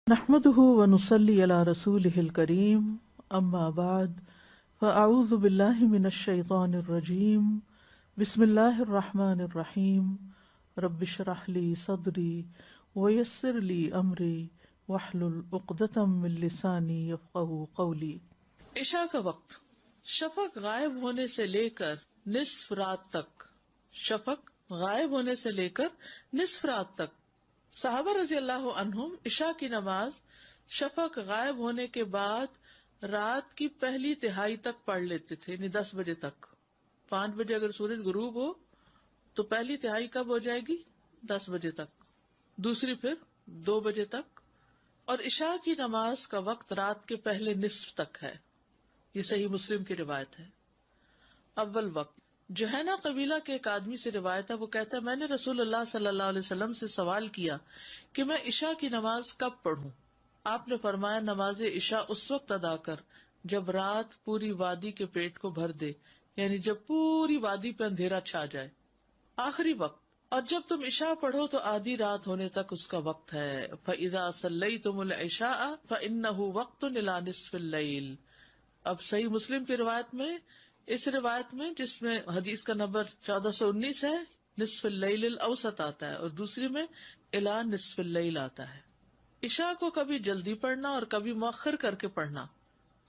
نحمده ونصلي على رسوله الكريم اما بعد فاعوذ بالله من الشيطان الرجيم بسم الله الرحمن الرحيم رب اشرح لي صدري ويسر لي امري واحلل عقدة من لساني يفقهوا قولي۔ عشاء کا وقت شفق غائب ہونے سے لے کر نصف رات تک، شفق غائب ہونے سے لے کر نصف رات تک صحابہ رضی اللہ عنہم عشاء کی نماز شفق غائب ہونے کے بعد رات کی پہلی تہائی تک پڑھ لیتے تھے، یعنی 10 بجے تک۔ 5 بجے اگر سورج غروب ہو تو پہلی تہائی کب ہو جائے گی؟ 10 بجے تک، دوسری پھر 2 بجے تک، اور عشاء کی نماز کا وقت رات کے پہلے نصف تک ہے۔ یہ صحیح مسلم کی روایت ہے۔ اول وقت جوہینا قبیلہ کے ایک آدمی سے روایت ہے، وہ کہتا ہے میں نے رسول اللہ صلی اللہ علیہ وسلم سے سوال کیا کہ میں عشاء کی نماز کب پڑھوں؟ آپ نے فرمایا نماز عشاء اس وقت ادا کر جب رات پوری وادی کے پیٹ کو بھر دے، یعنی جب پوری وادی پہ اندھیرا چھا جائے۔ آخری وقت، اور جب تم عشاء پڑھو تو آدھی رات ہونے تک اس کا وقت ہے۔ فَإِذَا صَلَّيْتُمُ الْعِشَاءَ فَإِنَّهُ وَقْتٌ إِلَى نِصْفِ اللَّيْلِ۔ اب صحیح مسلم کی روایت میں، اس روایت میں جس میں حدیث کا نمبر 1419 ہے، نصف اللیل الاوسط آتا ہے، اور دوسری میں الی نصف اللیل آتا ہے۔ عشاء کو کبھی جلدی پڑھنا اور کبھی مؤخر کر کے پڑھنا۔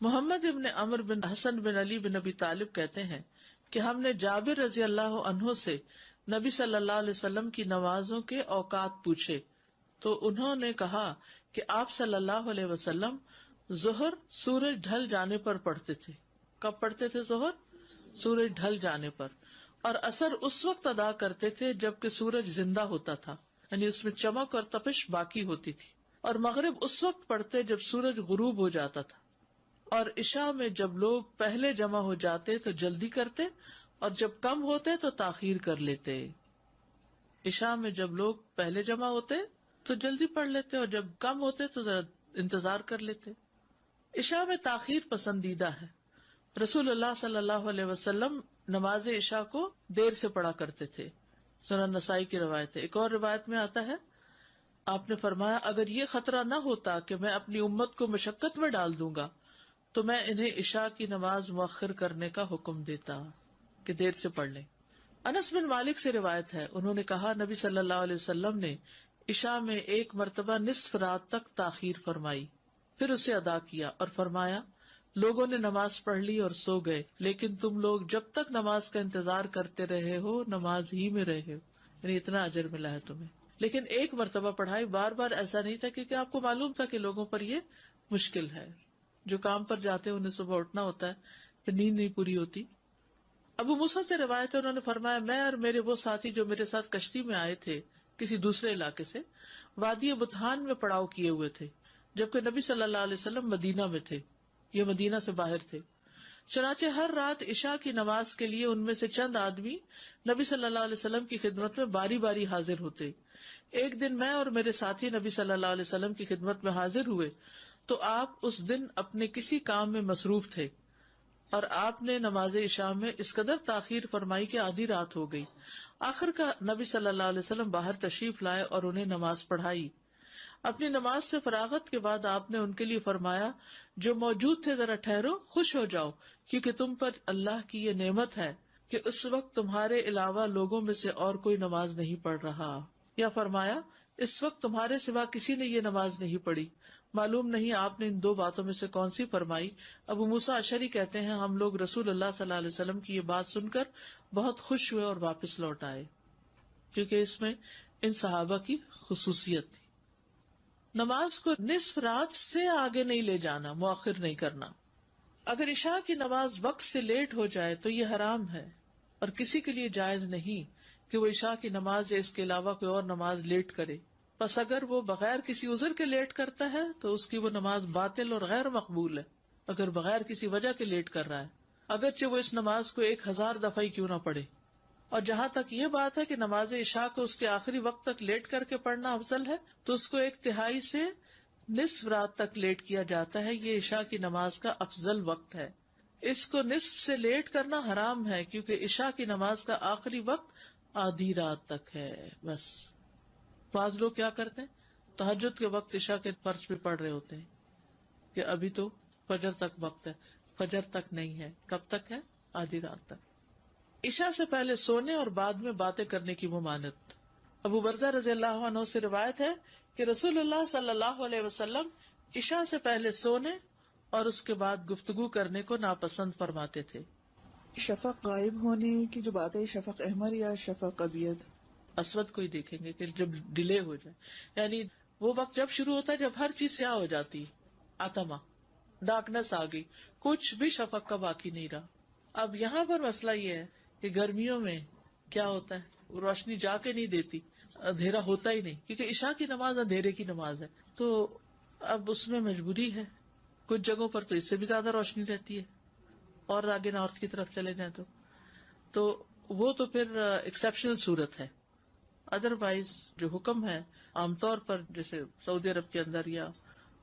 محمد ابن عمرو بن حسن بن علی بن ابی طالب کہتے ہیں کہ ہم نے جابر رضی اللہ عنہ سے نبی صلی اللہ علیہ وسلم کی نمازوں کے اوقات پوچھے تو انہوں نے کہا کہ آپ صلی اللہ علیہ وسلم ظہر سورج ڈھل جانے پر پڑھتے تھے۔ کب پڑھتے تھے ظہر؟ سورج ڈھل جانے پر۔ اور عصر اس وقت ادا کرتے تھے جبکہ سورج زندہ ہوتا تھا، یعنی اس میں چمک اور تپش باقی ہوتی تھی۔ اور مغرب اس وقت پڑھتے جب سورج غروب ہو جاتا تھا۔ اور عشاء میں جب لوگ پہلے جمع ہو جاتے تو جلدی کرتے، اور جب کم ہوتے تو تاخیر کر لیتے۔ عشاء میں جب لوگ پہلے جمع ہوتے تو جلدی پڑھ لیتے، اور جب کم ہوتے تو ذرا انتظار کر لیتے۔ عشاء میں تاخیر پسندیدہ ہے۔ رسول اللہ صلی اللہ علیہ وسلم نماز عشاء کو دیر سے پڑھا کرتے تھے۔ سنن نسائی کی روایت ہے۔ ایک اور روایت میں آتا ہے آپ نے فرمایا اگر یہ خطرہ نہ ہوتا کہ میں اپنی امت کو مشقت میں ڈال دوں گا تو میں انہیں عشاء کی نماز مؤخر کرنے کا حکم دیتا کہ دیر سے پڑھ لیں۔ انس بن مالک سے روایت ہے، انہوں نے کہا نبی صلی اللہ علیہ وسلم نے عشاء میں ایک مرتبہ نصف رات تک تاخیر فرمائی، پھر اسے ادا کیا اور فرمایا لوگوں نے نماز پڑھ لی اور سو گئے، لیکن تم لوگ جب تک نماز کا انتظار کرتے رہے ہو نماز ہی میں رہے ہو، یعنی اتنا اجر ملا ہے تمہیں۔ لیکن ایک مرتبہ پڑھائی، بار بار ایسا نہیں تھا، کیونکہ آپ کو معلوم تھا کہ لوگوں پر یہ مشکل ہے، جو کام پر جاتے ہیں انہیں صبح اٹھنا ہوتا ہے، پھر نیند نہیں پوری ہوتی۔ ابو موسیٰ سے روایت ہے، انہوں نے فرمایا میں اور میرے وہ ساتھی جو میرے ساتھ کشتی میں آئے تھے کسی دوسرے علاقے سے، وادی بطحان میں پڑاؤ کیے ہوئے تھے، جبکہ نبی صلی اللہ علیہ وسلم مدینہ میں تھے، یہ مدینہ سے باہر تھے۔ چنانچہ ہر رات عشاء کی نماز کے لیے ان میں سے چند آدمی نبی صلی اللہ علیہ وسلم کی خدمت میں باری باری حاضر ہوتے۔ ایک دن میں اور میرے ساتھی نبی صلی اللہ علیہ وسلم کی خدمت میں حاضر ہوئے تو آپ اس دن اپنے کسی کام میں مصروف تھے، اور آپ نے نماز عشاء میں اس قدر تاخیر فرمائی کہ آدھی رات ہو گئی۔ آخر کا نبی صلی اللہ علیہ وسلم باہر تشریف لائے اور انہیں نماز پڑھائی۔ اپنی نماز سے فراغت کے بعد آپ نے ان کے لیے فرمایا جو موجود تھے ذرا ٹھہرو، خوش ہو جاؤ، کیونکہ تم پر اللہ کی یہ نعمت ہے کہ اس وقت تمہارے علاوہ لوگوں میں سے اور کوئی نماز نہیں پڑھ رہا، یا فرمایا اس وقت تمہارے سوا کسی نے یہ نماز نہیں پڑھی۔ معلوم نہیں آپ نے ان دو باتوں میں سے کون سی فرمائی۔ ابو موسیٰ اشعری کہتے ہیں ہم لوگ رسول اللہ صلی اللہ علیہ وسلم کی یہ بات سن کر بہت خوش ہوئے اور واپس لوٹ آئے، کیونکہ اس میں ان صحابہ کی خصوصیت تھی۔ نماز کو نصف رات سے آگے نہیں لے جانا، مؤخر نہیں کرنا۔ اگر عشاء کی نماز وقت سے لیٹ ہو جائے تو یہ حرام ہے، اور کسی کے لیے جائز نہیں کہ وہ عشاء کی نماز یا اس کے علاوہ کوئی اور نماز لیٹ کرے۔ پس اگر وہ بغیر کسی عذر کے لیٹ کرتا ہے تو اس کی وہ نماز باطل اور غیر مقبول ہے، اگر بغیر کسی وجہ کے لیٹ کر رہا ہے، اگرچہ وہ اس نماز کو 1000 دفعہ ہی کیوں نہ پڑھے۔ اور جہاں تک یہ بات ہے کہ نماز عشاء کو اس کے آخری وقت تک لیٹ کر کے پڑھنا افضل ہے، تو اس کو 1/3 سے نصف رات تک لیٹ کیا جاتا ہے، یہ عشاء کی نماز کا افضل وقت ہے۔ اس کو نصف سے لیٹ کرنا حرام ہے، کیونکہ عشاء کی نماز کا آخری وقت آدھی رات تک ہے بس۔ بعض لوگ کیا کرتے ہیں تہجد کے وقت عشاء کے فرض بھی پڑھ رہے ہوتے ہیں کہ ابھی تو فجر تک وقت ہے، فجر تک نہیں ہے. کب تک ہے؟ آدھی رات تک. عشاء سے پہلے سونے اور بعد میں باتیں کرنے کی ممانعت. ابو برزہ رضی اللہ عنہ سے روایت ہے کہ رسول اللہ صلی اللہ علیہ وسلم عشاء سے پہلے سونے اور اس کے بعد گفتگو کرنے کو ناپسند فرماتے تھے. شفق غائب ہونے کی جو بات ہے، شفق احمر یا شفق ابیض؟ اسود کو ہی دیکھیں گے کہ جب ڈیلے ہو جائے، یعنی وہ وقت جب شروع ہوتا ہے جب ہر چیز سیاہ ہو جاتی، آتما ڈارکنیس آ گئی، کچھ بھی شفق کا باقی نہیں رہا. اب یہاں پر مسئلہ یہ ہے کہ گرمیوں میں کیا ہوتا ہے، روشنی جا کے نہیں دیتی، اندھیرا ہوتا ہی نہیں، کیونکہ عشاء کی نماز اندھیرے کی نماز ہے. تو اب اس میں مجبوری ہے، کچھ جگہوں پر تو اس سے بھی زیادہ روشنی رہتی ہے، اور آگے نارتھ کی طرف چلے جائیں تو وہ تو پھر ایکسیپشنل صورت ہے. ادروائز جو حکم ہے عام طور پر جیسے سعودی عرب کے اندر یا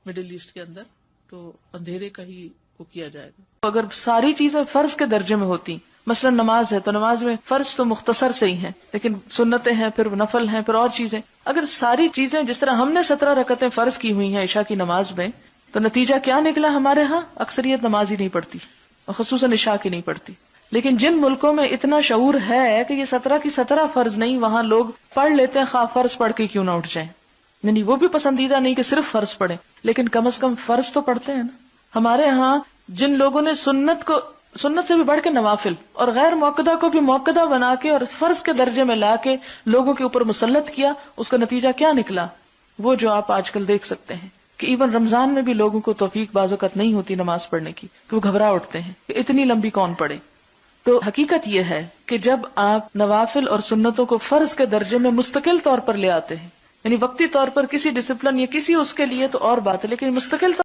مڈل ایسٹ کے اندر تو اندھیرے کا ہی وہ کیا جائے گا. اگر ساری چیزیں فرض کے درجے میں ہوتی، مثلا نماز ہے تو نماز میں فرض تو مختصر سے ہی ہیں، لیکن سنتیں ہیں، پھر نفل ہیں، پھر اور چیزیں. اگر ساری چیزیں جس طرح ہم نے 17 رکعتیں فرض کی ہوئی ہیں عشاء کی نماز میں، تو نتیجہ کیا نکلا؟ ہمارے ہاں اکثریت نماز ہی نہیں پڑتی، اور خصوصاً عشاء کی نہیں پڑتی. لیکن جن ملکوں میں اتنا شعور ہے کہ یہ 17 کی 17 فرض نہیں، وہاں لوگ پڑھ لیتے ہیں، خواہ فرض پڑھ کے کیوں نہ اٹھ جائیں. یعنی وہ بھی پسندیدہ نہیں کہ صرف فرض پڑھیں، لیکن کم از کم فرض تو پڑھتے ہیں نا. ہمارے ہاں جن لوگوں نے سنت سے بھی بڑھ کے نوافل اور غیر موقدہ کو بھی موقدہ بنا کے اور فرض کے درجے میں لا کے لوگوں کے اوپر مسلط کیا، اس کا نتیجہ کیا نکلا؟ وہ جو آپ آج کل دیکھ سکتے ہیں کہ ایون رمضان میں بھی لوگوں کو توفیق بعض اوقات نہیں ہوتی نماز پڑھنے کی، کہ وہ گھبرا اٹھتے ہیں کہ اتنی لمبی کون پڑھے. تو حقیقت یہ ہے کہ جب آپ نوافل اور سنتوں کو فرض کے درجے میں مستقل طور پر لے آتے ہیں، یعنی وقتی طور پر کسی ڈسپلن یا کسی اس کے لیے تو اور بات ہے، لیکن مستقل